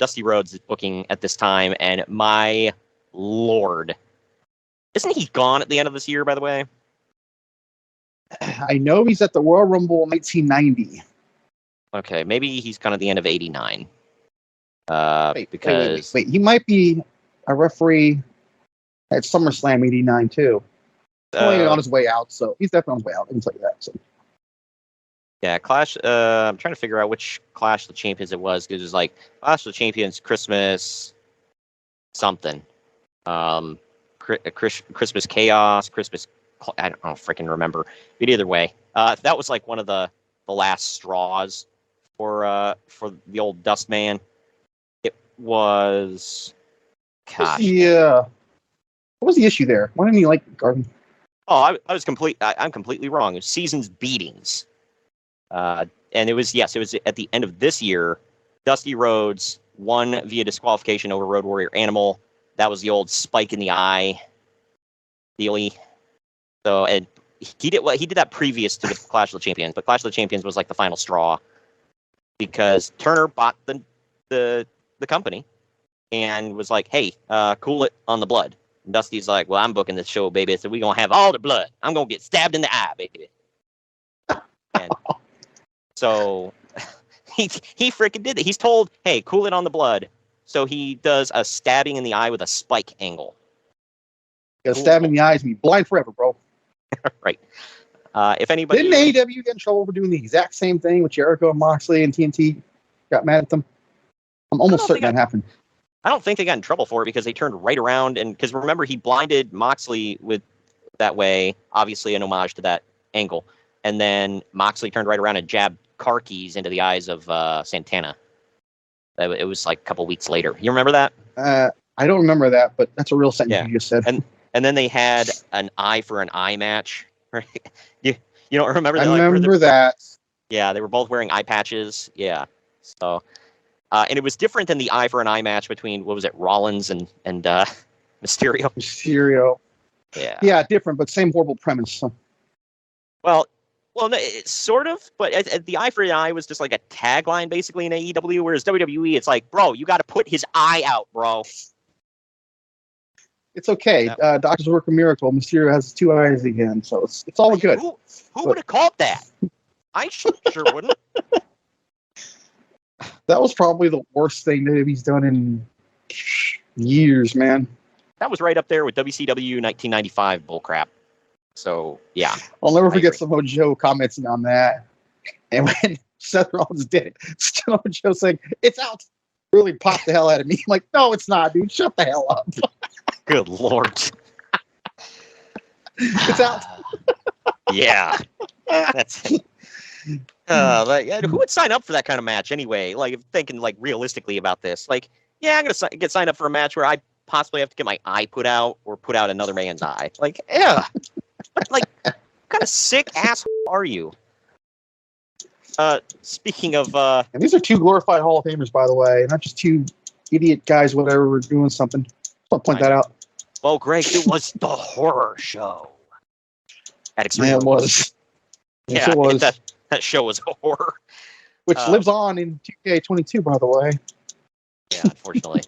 Dusty Rhodes is booking at this time, and my lord, isn't he gone at the end of this year? By the way, I know he's at the Royal Rumble 1990. okay, maybe he's gone at the end of '89. Wait. He might be a referee at SummerSlam '89 too. Only on his way out, so he's definitely on his way out. Things like that. So. Yeah, Clash. I'm trying to figure out which Clash of the Champions it was, because it was like Clash of the Champions, Christmas, something, Christmas Chaos, Christmas. I don't freaking remember. But either way, that was like one of the last straws for the old Dust Man. It was. Gosh. Yeah. What was the issue there? Why didn't he like Garden? Oh, I'm completely wrong. It was Season's beatings. And it was at the end of this year. Dusty Rhodes won via disqualification over Road Warrior Animal. That was the old spike in the eye dealy. So, and he did that previous to the Clash of the Champions, but Clash of the Champions was like the final straw because Turner bought the company and was like, "Hey, cool it on the blood." And Dusty's like, "Well, I'm booking this show, baby, so we're gonna have all the blood. I'm gonna get stabbed in the eye, baby." And so he freaking did it. He's told, "Hey, cool it on the blood." So he does a stabbing in the eye with a spike angle. You gotta stab in the eyes and be blind forever, bro. Right. If anybody didn't AEW get in trouble for doing the exact same thing with Jericho and Moxley and TNT got mad at them? I'm almost certain that happened. I don't think they got in trouble for it because they turned right around, and because remember he blinded Moxley with that way, obviously an homage to that angle, and then Moxley turned right around and jabbed car keys into the eyes of Santana. It was like a couple weeks later. You remember that? I don't remember that, but that's a real sentence you just said. And then they had an eye for an eye match. Right? You don't remember that? I remember that. Yeah, they were both wearing eye patches. Yeah. So, and it was different than the eye for an eye match between, what was it, Rollins and Mysterio? Mysterio. Yeah. Yeah, different, but same horrible premise. So. Well, it's sort of, but the eye for an eye was just like a tagline basically in AEW, whereas WWE, it's like, bro, you got to put his eye out, bro. It's okay. Doctors work a miracle. Mysterio has 2 eyes again, so it's all good. Who would have called that? I sure wouldn't. That was probably the worst thing that he's done in years, man. That was right up there with WCW 1995 bullcrap. So, yeah. I'll never forget Samoa Joe commenting on that. And when Seth Rollins did it, Samoa Joe saying, "It's out," really popped the hell out of me. I'm like, no, it's not, dude. Shut the hell up. Good Lord. It's out. Yeah. That's it. Who would sign up for that kind of match anyway? Like, thinking like realistically about this. Like, yeah, I'm going to get signed up for a match where I possibly have to get my eye put out or put out another man's eye. Like, yeah. Like, what kind of sick ass are you? Speaking of... and these are 2 glorified Hall of Famers, by the way. Not just 2 idiot guys, whatever, were doing something. I'll point that out. Well, Greg, it was the horror show. At Extreme. Yeah, it was. Yes, yeah, it was. That show was a horror. Which lives on in 2K22, by the way. Yeah, unfortunately.